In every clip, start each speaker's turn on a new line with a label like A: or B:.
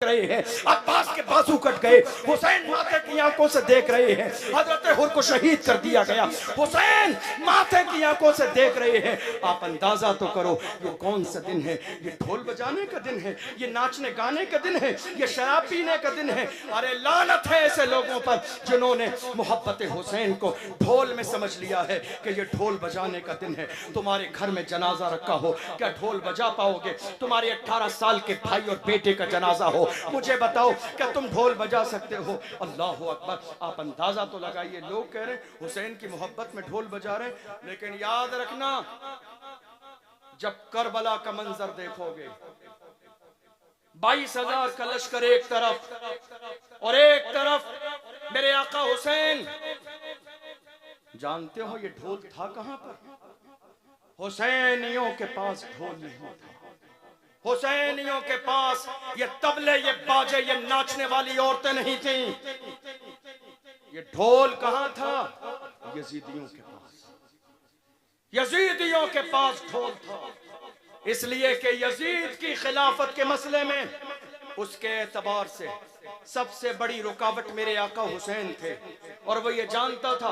A: रहे हैं, अब्बास के बाजू कट गए, हुसैन माथे की आंखों से देख रहे हैं, हजरत हुर को शहीद कर दिया गया, हुसैन माथे की आंखों से देख रहे हैं। आप अंदाजा तो करो ये कौन सा दिन है, ये ढोल बजाने का दिन है, ये नाचने गाने का दिन है, ये शराब पीने का दिन है। अरे लानत है ऐसे लोगों पर जिन्होंने मोहब्बत हुसैन को ढोल में समझ लिया है कि ये ढोल बजाने का दिन है। तुम्हारे घर में जनाजा रखा हो, क्या ढोल बजा पाओगे? तुम्हारे 18 साल के भाई और बेटे का जनाजा हो, मुझे बताओ क्या तुम ढोल बजा सकते हो? अल्लाह अकबर। आप अंदाजा तो लगाइए, लोग कह रहे हैं हुसैन की मोहब्बत में ढोल बजा रहे हैं, लेकिन याद रखना जब करबला का मंजर देखोगे, 22,000 का लश्कर एक तरफ और एक तरफ मेरे आका हुसैन। जानते हो ये ढोल था कहां पर? हुसैनियों के पास ढोल नहीं था, हुसैनियों के पास ये तबले, ये बाजे, ये नाचने वाली औरतें नहीं थी। ये ढोल कहां था? यजीदियों के पास, यजीदियों के पास ढोल था। इसलिए कि यजीद की खिलाफत के मसले में उसके एतबार से सबसे बड़ी रुकावट मेरे आका हुसैन थे, और वो ये जानता था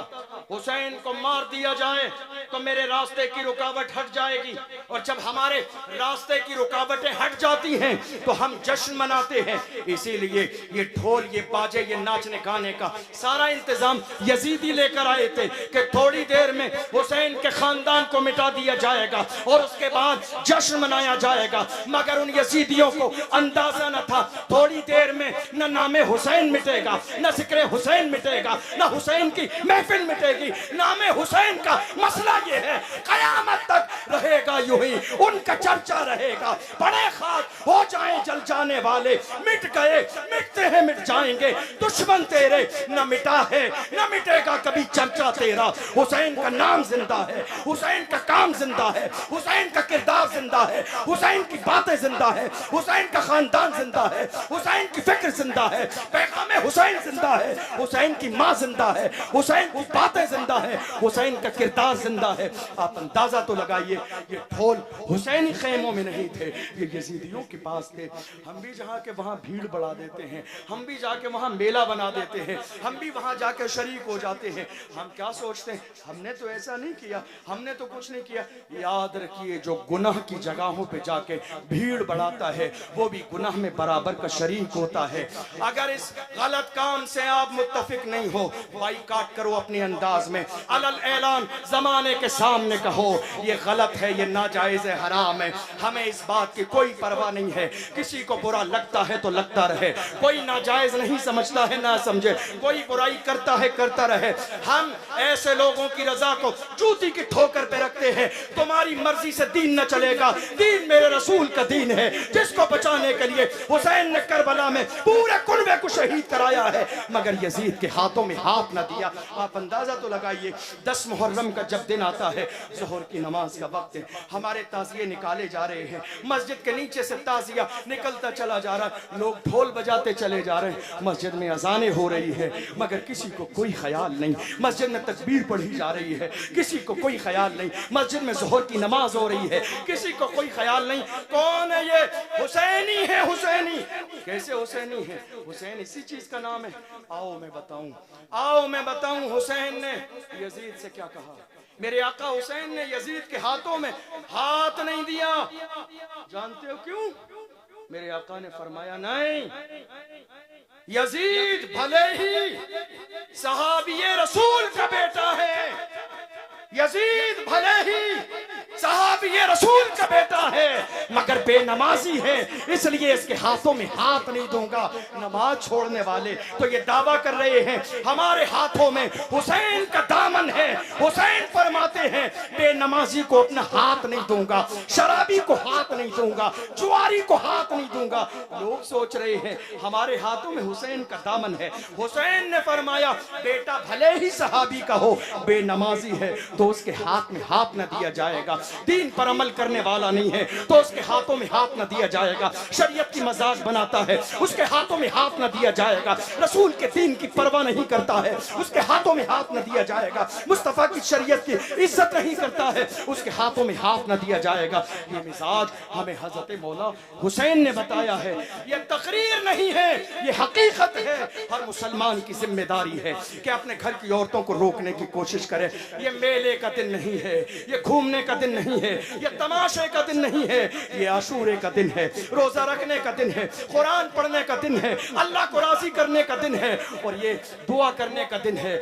A: हुसैन को मार दिया जाए तो मेरे रास्ते की रुकावट हट जाएगी, और जब हमारे रास्ते की रुकावटें हट जाती हैं तो हम जश्न मनाते हैं। इसीलिए ये ढोल, ये बाजे, ये नाचने गाने का सारा इंतजाम यजीदी लेकर आए थे कि थोड़ी देर में हुसैन के खानदान को मिटा दिया जाएगा और उसके बाद जश्न मनाया जाएगा। मगर उन यजीदियों को अंदाजा न था थोड़ी देर में न नामे हुसैन मिटेगा, न जिक्र हुसैन मिटेगा, न हुसैन की महफिल मिटेगी। नामे हुसैन का मसला ये है कयामत तक रहेगा, यूं ही उनका चर्चा रहेगा। बड़े खाक हो जाएं जल जाने वाले, मिट गए मिटते हैं मिट जाएंगे, दुश्मन तेरे न मिटा है न मिटेगा कभी चर्चा तेरा। हुसैन का नाम जिंदा है, हुसैन का काम जिंदा है, हुसैन का किरदार जिंदा है, हुसैन की बातें जिंदा है, हुसैन का खानदान जिंदा है, हुसैन की फिक्र जिंदा है, पैगाम हुसैन जिंदा है, हुसैन की माँ जिंदा है, हुसैन की बातें जिंदा है, हुसैन का किरदार जिंदा है। आप अंदाजा तो लगाइए ये ढोल हुसैनी खेमों में नहीं थे, ये यजीदियों के पास थे। हम भी जहाँ के वहाँ भीड़ बढ़ा देते हैं, हम भी जाके वहाँ मेला बना देते हैं, हम भी वहाँ जाके शरीक हो जाते हैं। हम क्या सोचते हैं हमने तो ऐसा नहीं किया, हमने तो कुछ नहीं किया। याद रखिए जो गुनाह की जगहों पे जाके भीड़ बढ़ाता है वो भी गुनाह में बराबर का शरीक होता है। अगर इस गलत काम से आप मुत्तफिक नहीं हो, बाइकाट करो अपने अंदाज में, अलल ऐलान जमाने के सामने कहो ये गलत है, ये नाजायज है, हराम है। हमें इस बात की कोई परवाह नहीं है, किसी को बुरा लगता है तो लगता रहे, कोई नाजायज नहीं समझता है ना समझे, कोई बुराई करता है करता रहे। हम ऐसे लोगों की रजा को जूती की ठोकर पे रखते हैं। तुम्हारी मर्जी से दीन न चलेगा, दीन मेरे रसूल का दीन है, जिसको बचाने के लिए हुसैन ने करबला में पूरे कुनबे को शहीद कराया है, मगर यजीद के हाथों में हाथ न दिया। आप अंदाजा तो लगाइए 10 मुहर्रम का जब दिन आता है, ज़ोहर की नमाज का वक्त है, हमारे ताज़िये निकाले जा रहे हैं, मस्जिद के नीचे से ताज़िया निकलता चला जा रहा है, लोग ढोल बजाते चले जा रहे हैं, मस्जिद में अजानें हो रही है, मगर किसी को कोई ख्याल नहीं, मस्जिद में तकबीर पढ़ी जा रही है, किसी को कोई ख्याल नहीं, मस्जिद में ज़ोहर की नमाज हो रही है, किसी को कोई ख्याल नहीं। कौन है ये? हुसैनी है, हुसैनी। कैसे हुसैनी है? हुसैन इसी चीज का नाम है। आओ मैं बताऊं, आओ मैं बताऊं हुसैन ने यजीद से क्या कहा। मेरे आका हुसैन ने यजीद के हाथों में हाथ नहीं दिया। जानते हो क्यों? मेरे आका ने फरमाया नहीं, यजीद भले ही सहाबिये रसूल का बेटा है, यजीद भले ही सहाबिये रसूल का बेटा है, मगर बेनमाजी है, इसलिए इसके हाथों में हाथ नहीं दूंगा। नमाज छोड़ने वाले तो ये दावा कर रहे हैं हमारे हाथों में हुसैन का दामन है। हुसैन फरमाते हैं बेनमाजी को अपना हाथ नहीं दूंगा, शराबी को हाथ नहीं दूंगा, जुआरी को हाथ नहीं दूंगा। लोग सोच रहे हैं हमारे हाथों में हुसैन का दामन है। हुसैन ने फरमाया बेटा भले ही सहाबी का हो, बेनमाजी है तो उसके हाथ में हाथ न दिया जाएगा। दीन पर अमल करने वाला नहीं है तो उसके हाथों में हाथ न दिया जाएगा। शरीयत की मजाक बनाता है, उसके हाथों में हाथ न दिया जाएगा। रसूल के दीन की परवाह नहीं करता है, उसके हाथों में हाथ न दिया जाएगा। मुस्तफा की शरीयत की इज्जत नहीं करता है, उसके हाथों में हाथ न दिया जाएगा। ये मिजाज हमें हजरत मौला हुसैन ने बताया है। ये तकरीर नहीं है, ये हकीकत है। हर मुसलमान की जिम्मेदारी है कि अपने घर की औरतों को रोकने की कोशिश करे। ये मेले का दिन नहीं है, ये घूमने का दिन नहीं है, ये तमाशे का दिन नहीं है, ये आशूरे का दिन है, रोजा रखने का दिन है, कुरान पढ़ने का दिन है, अल्लाह को राजी करने का दिन है और ये दुआ करने का दिन है।